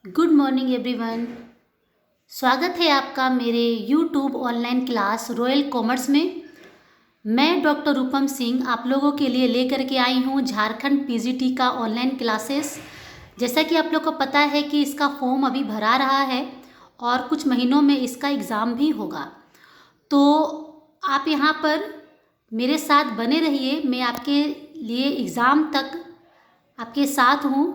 Good morning everyone. स्वागत है आपका मेरे YouTube online class royal commerce में। मैं डॉक्टर रूपम सिंह आप लोगों के लिए लेकर के आई हूँ झारखंड पीजीटी का ऑनलाइन क्लासेस। जैसा कि आप लोग को पता है कि इसका फॉर्म अभी भरा रहा है और कुछ महीनों में इसका एग्ज़ाम भी होगा, तो आप यहाँ पर मेरे साथ बने रहिए। मैं आपके लिए एग्ज़ाम तक आपके साथ हूँ।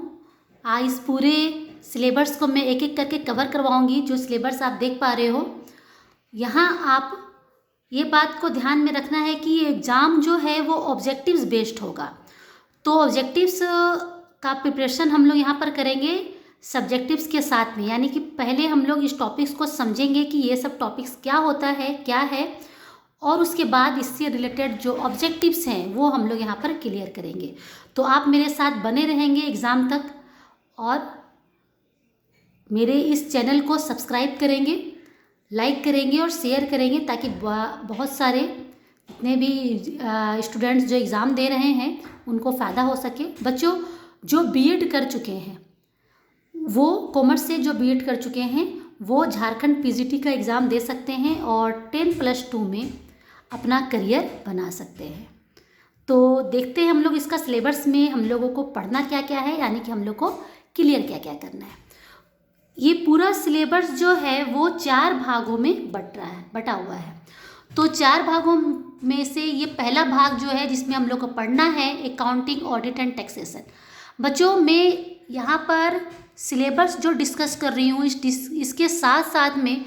इस पूरे सिलेबस को मैं एक एक करके कवर करवाऊँगी। जो सिलेबस आप देख पा रहे हो यहाँ, आप ये बात को ध्यान में रखना है कि ये एग्ज़ाम जो है वो ऑब्जेक्टिव्स बेस्ड होगा। तो ऑब्जेक्टिव्स का प्रिपरेशन हम लोग यहाँ पर करेंगे सब्जेक्टिव्स के साथ में, यानी कि पहले हम लोग इस टॉपिक्स को समझेंगे कि ये सब टॉपिक्स क्या होता है, क्या है, और उसके बाद इससे रिलेटेड जो ऑब्जेक्टिव्स हैं वो हम लोग यहाँ पर क्लियर करेंगे। तो आप मेरे साथ बने रहेंगे एग्ज़ाम तक और मेरे इस चैनल को सब्सक्राइब करेंगे, लाइक करेंगे और शेयर करेंगे, ताकि बहुत सारे जितने भी स्टूडेंट्स जो एग्ज़ाम दे रहे हैं उनको फ़ायदा हो सके। बच्चों जो बीएड कर चुके हैं, वो कॉमर्स से जो बीएड कर चुके हैं वो झारखंड पीजीटी का एग्ज़ाम दे सकते हैं और 10+2 में अपना करियर बना सकते हैं। तो देखते हैं हम लोग इसका सिलेबस में हम लोगों को पढ़ना क्या क्या है, यानी कि हम लोग को क्लियर क्या क्या करना है। ये पूरा सिलेबस जो है वो 4 भागों में बटा हुआ है। तो 4 भागों में से ये पहला भाग जो है जिसमें हम लोग को पढ़ना है अकाउंटिंग, ऑडिट एंड टैक्सेशन। बच्चों मैं यहाँ पर सिलेबस जो डिस्कस कर रही हूँ इसके साथ साथ में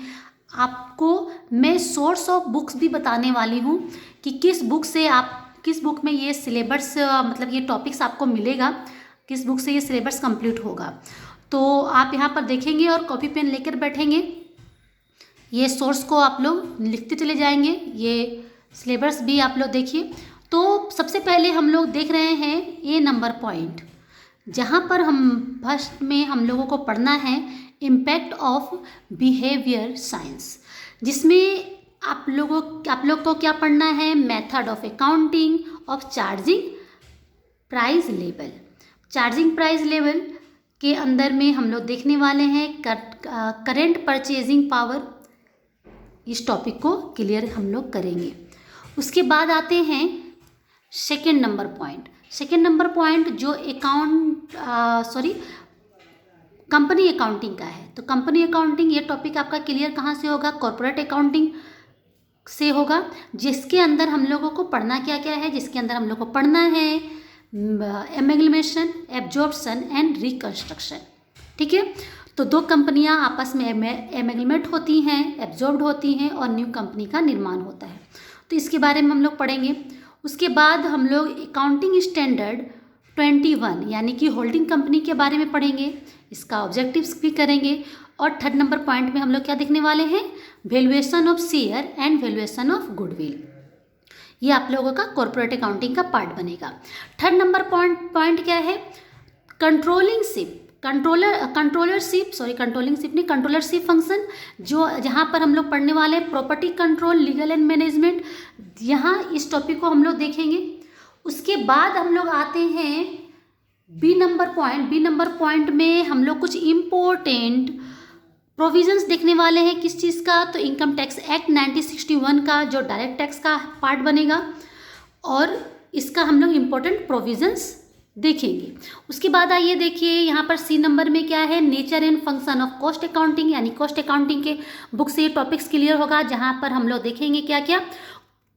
आपको मैं सोर्स ऑफ बुक्स भी बताने वाली हूँ कि किस बुक में ये सिलेबस मतलब ये टॉपिक्स आपको मिलेगा, किस बुक से ये सिलेबस कंप्लीट होगा। तो आप यहाँ पर देखेंगे और कॉपी पेन लेकर बैठेंगे। ये सोर्स को आप लोग लिखते चले जाएंगे, ये सिलेबस भी आप लोग देखिए। तो सबसे पहले हम लोग देख रहे हैं ए नंबर पॉइंट, जहाँ पर फर्स्ट में हम लोगों को पढ़ना है इम्पैक्ट ऑफ बिहेवियर साइंस, जिसमें आप लोग को क्या पढ़ना है, method of accounting of charging price level. Charging price level के अंदर में हम लोग देखने वाले हैं करेंट परचेजिंग पावर। इस टॉपिक को क्लियर हम लोग करेंगे। उसके बाद आते हैं सेकेंड नंबर पॉइंट जो कंपनी अकाउंटिंग का है। तो कंपनी अकाउंटिंग ये टॉपिक आपका क्लियर कहाँ से होगा, कॉर्पोरेट अकाउंटिंग से होगा, जिसके अंदर हम लोगों को पढ़ना क्या क्या है, जिसके अंदर हम लोग को पढ़ना है एमेगलमेशन, एब्जॉर्प्शन एंड रिकंस्ट्रक्शन। ठीक है, तो 2 कंपनियां आपस में एमेगलमेट होती हैं, एब्जॉर्ब्ड होती हैं और न्यू कंपनी का निर्माण होता है। तो इसके बारे में हम लोग पढ़ेंगे। उसके बाद हम लोग अकाउंटिंग स्टैंडर्ड 21 यानी कि होल्डिंग कंपनी के बारे में पढ़ेंगे, इसका ऑब्जेक्टिव्स भी करेंगे। और 3rd नंबर पॉइंट में हम लोग क्या देखने वाले हैं, valuation of share and valuation of goodwill. ये आप लोगों का कॉर्पोरेट अकाउंटिंग का पार्ट बनेगा। 3rd नंबर पॉइंट क्या है, कंट्रोलरशिप फंक्शन, जहाँ पर हम लोग पढ़ने वाले हैं property control, legal and management. यहाँ इस टॉपिक को हम लोग देखेंगे। उसके बाद हम लोग आते हैं बी नंबर पॉइंट में हम लोग कुछ इम्पोर्टेंट प्रोविजंस देखने वाले हैं। किस चीज़ का, तो इनकम टैक्स एक्ट 1961 का जो डायरेक्ट टैक्स का पार्ट बनेगा, और इसका हम लोग इम्पोर्टेंट प्रोविजंस देखेंगे। उसके बाद आइए देखिए यहाँ पर सी नंबर में क्या है, nature and function of cost accounting, यानी कॉस्ट अकाउंटिंग के बुक से ये टॉपिक्स क्लियर होगा, जहाँ पर हम लोग देखेंगे क्या क्या,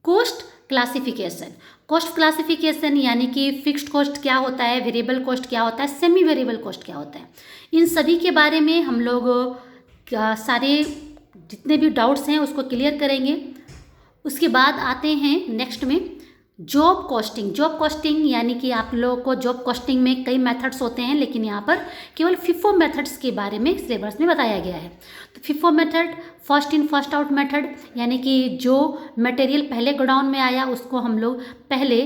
कॉस्ट क्लासिफिकेशन यानी कि फिक्स्ड कॉस्ट क्या होता है, वेरिएबल कॉस्ट क्या होता है, सेमी वेरिएबल कॉस्ट क्या होता है, इन सभी के बारे में हम लोग सारे जितने भी डाउट्स हैं उसको क्लियर करेंगे। उसके बाद आते हैं नेक्स्ट में जॉब कॉस्टिंग यानी कि आप लोगों को जॉब कॉस्टिंग में कई मेथड्स होते हैं, लेकिन यहाँ पर केवल FIFO मेथड्स के बारे में सिलेबस में बताया गया है। तो FIFO method, first in first out method, यानी कि जो मटेरियल पहले गोडाउन में आया उसको हम लोग पहले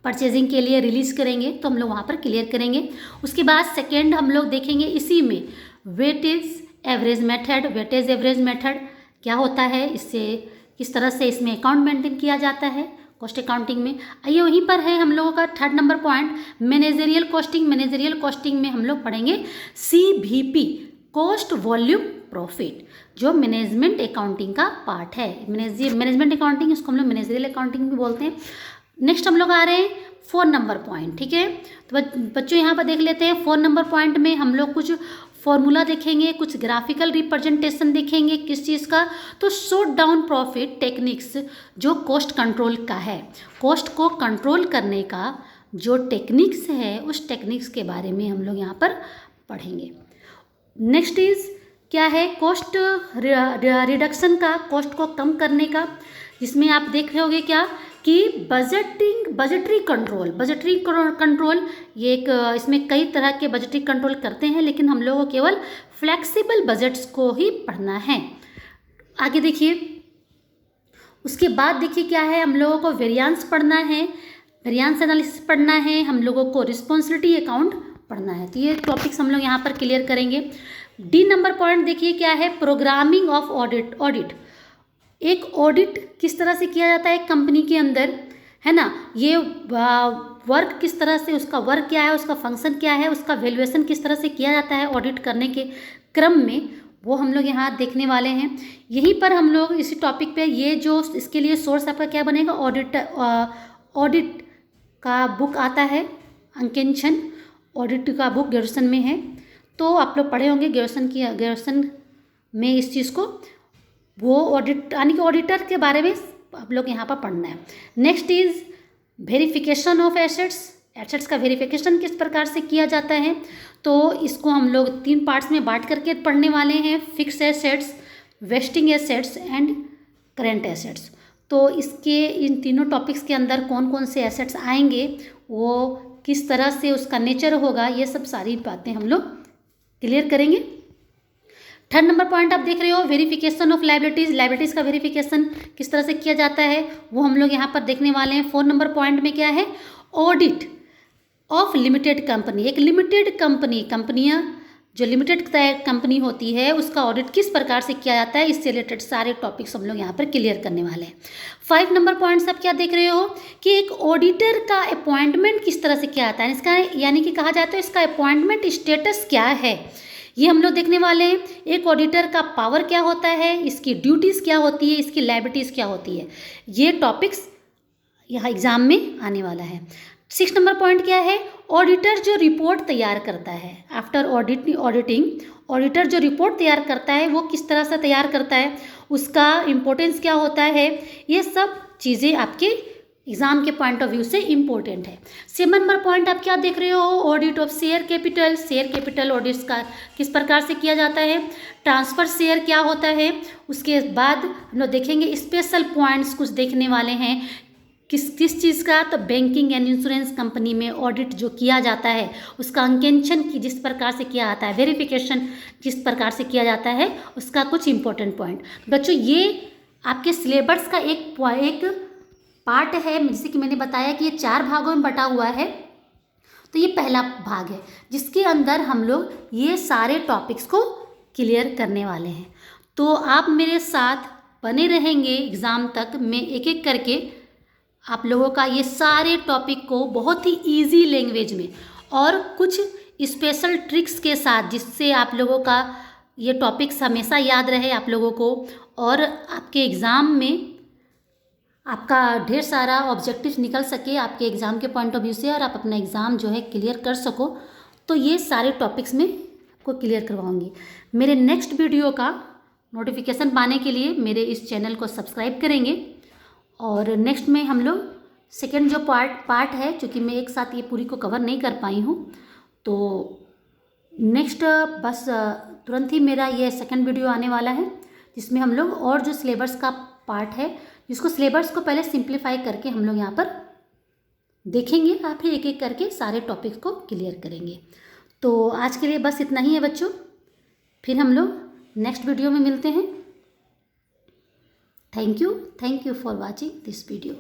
परचेजिंग के लिए रिलीज़ करेंगे, तो हम लोग वहाँ पर क्लियर करेंगे। उसके बाद सेकेंड हम लोग देखेंगे इसी में वेटेज एवरेज मेथड क्या होता है, इससे किस तरह से इसमें अकाउंट मेंटेन किया जाता है, कॉस्ट अकाउंटिंग में। आइए वहीं पर है हम लोगों का 3rd number point, managerial costing. Managerial costing में हम लोग पढ़ेंगे CVP, कॉस्ट वॉल्यूम प्रॉफिट, जो मैनेजमेंट अकाउंटिंग का पार्ट है। मैनेजमेंट अकाउंटिंग, इसको हम लोग मैनेजरियल अकाउंटिंग भी बोलते हैं। नेक्स्ट हम लोग आ रहे हैं 4 नंबर पॉइंट, ठीक है। तो बच्चों यहाँ पर देख लेते हैं 4 नंबर पॉइंट में हम लोग कुछ फॉर्मूला देखेंगे, कुछ ग्राफिकल रिप्रेजेंटेशन देखेंगे किस चीज़ का, तो शॉट डाउन प्रॉफिट टेक्निक्स, जो कॉस्ट कंट्रोल का है। कॉस्ट को कंट्रोल करने का जो टेक्निक्स है, उस टेक्निक्स के बारे में हम लोग यहाँ पर पढ़ेंगे। नेक्स्ट इज क्या है, कॉस्ट रिडक्शन का, कॉस्ट को कम करने का, जिसमें आप देख रहे होगे क्या कि बजटरी कंट्रोल, ये एक, इसमें कई तरह के बजटरी कंट्रोल करते हैं, लेकिन हम लोगों को केवल फ्लेक्सिबल बजट्स को ही पढ़ना है। आगे देखिए, उसके बाद देखिए क्या है, हम लोगों को वेरिएंस पढ़ना है, वेरिएंस एनालिसिस पढ़ना है, हम लोगों को रिस्पॉन्सिबिलिटी अकाउंट पढ़ना है। तो ये टॉपिक्स हम लोग यहाँ पर क्लियर करेंगे। D नंबर पॉइंट देखिए क्या है, प्रोग्रामिंग ऑफ ऑडिट। एक ऑडिट किस तरह से किया जाता है एक कंपनी के अंदर, है ना, ये वर्क किस तरह से, उसका वर्क क्या है, उसका फंक्शन क्या है, उसका वैल्यूएशन किस तरह से किया जाता है ऑडिट करने के क्रम में, वो हम लोग यहाँ देखने वाले हैं। यहीं पर हम लोग इसी टॉपिक पे, ये जो इसके लिए सोर्स आपका क्या बनेगा, ऑडिट का बुक आता है, अंकेंशन ऑडिट का बुक ग्रेजुएशन में है, तो आप लोग पढ़े होंगे ग्रेजुएशन में इस चीज़ को, वो ऑडिट यानी कि ऑडिटर के बारे में आप लोग यहाँ पर पढ़ना है। Next is verification of assets का वेरिफिकेशन किस प्रकार से किया जाता है, तो इसको हम लोग 3 पार्ट्स में बांट करके पढ़ने वाले हैं, fix assets, wasting assets and current assets. तो इसके इन तीनों टॉपिक्स के अंदर कौन कौन से एसेट्स आएंगे, वो किस तरह से उसका नेचर होगा, ये सब सारी बातें हम लोग क्लियर करेंगे। 3rd नंबर पॉइंट आप देख रहे हो, वेरिफिकेशन ऑफ लाइबिलिटीज़ का वेरिफिकेशन किस तरह से किया जाता है, वो हम लोग यहाँ पर देखने वाले हैं। 4 नंबर पॉइंट में क्या है, ऑडिट ऑफ लिमिटेड कंपनी। एक लिमिटेड कंपनियाँ जो लिमिटेड कंपनी होती है, उसका ऑडिट किस प्रकार से किया जाता है, इससे रिलेटेड सारे टॉपिक्स हम लोग यहाँ पर क्लियर करने वाले हैं। 5 नंबर पॉइंट्स आप क्या देख रहे हो कि एक ऑडिटर का अपॉइंटमेंट किस तरह से किया जाता है, इसका यानी कि कहा जाता है इसका अपॉइंटमेंट स्टेटस क्या है, ये हम लोग देखने वाले हैं। एक ऑडिटर का पावर क्या होता है, इसकी ड्यूटीज़ क्या होती है, इसकी लायबिलिटीज़ क्या होती है, ये टॉपिक्स यहाँ एग्जाम में आने वाला है। 6 नंबर पॉइंट क्या है, ऑडिटर जो रिपोर्ट तैयार करता है, आफ्टर ऑडिटिंग ऑडिटर जो रिपोर्ट तैयार करता है, वो किस तरह से तैयार करता है, उसका इम्पोर्टेंस क्या होता है, ये सब चीज़ें आपके एग्जाम के पॉइंट ऑफ व्यू से इम्पोर्टेंट है। 7 नंबर पॉइंट आप क्या देख रहे हो, audit of share capital audits का किस प्रकार से किया जाता है, ट्रांसफर शेयर क्या होता है, उसके बाद हम लोग देखेंगे स्पेशल पॉइंट्स कुछ देखने वाले हैं किस चीज़ का, तो बैंकिंग एंड इंश्योरेंस कंपनी में ऑडिट जो किया जाता है, उसका अंकेक्षण की जिस प्रकार से किया जाता है, वेरिफिकेशन जिस प्रकार से किया जाता है, उसका कुछ इंपॉर्टेंट पॉइंट। बच्चों ये आपके सिलेबस का एक पार्ट है, जैसे कि मैंने बताया कि ये 4 भागों में बटा हुआ है, तो ये पहला भाग है जिसके अंदर हम लोग ये सारे टॉपिक्स को क्लियर करने वाले हैं। तो आप मेरे साथ बने रहेंगे एग्ज़ाम तक, मैं एक एक करके आप लोगों का ये सारे टॉपिक को बहुत ही इजी लैंग्वेज में और कुछ स्पेशल ट्रिक्स के साथ, जिससे आप लोगों का ये टॉपिक्स हमेशा याद रहे आप लोगों को, और आपके एग्ज़ाम में आपका ढेर सारा ऑब्जेक्टिव निकल सके आपके एग्ज़ाम के पॉइंट ऑफ व्यू से, और आप अपना एग्ज़ाम जो है क्लियर कर सको। तो ये सारे टॉपिक्स में आपको क्लियर करवाऊंगी। मेरे नेक्स्ट वीडियो का नोटिफिकेशन पाने के लिए मेरे इस चैनल को सब्सक्राइब करेंगे। और नेक्स्ट में हम लोग सेकेंड जो पार्ट है, चूँकि मैं एक साथ ये पूरी को कवर नहीं कर पाई हूँ, तो नेक्स्ट बस तुरंत ही मेरा ये सेकेंड वीडियो आने वाला है, जिसमें हम लोग और जो सिलेबस का पार्ट है, जिसको सिलेबस को पहले सिंप्लीफाई करके हम लोग यहाँ पर देखेंगे, आप फिर एक एक करके सारे टॉपिक्स को क्लियर करेंगे। तो आज के लिए बस इतना ही है बच्चों, फिर हम लोग नेक्स्ट वीडियो में मिलते हैं। Thank you for watching this video.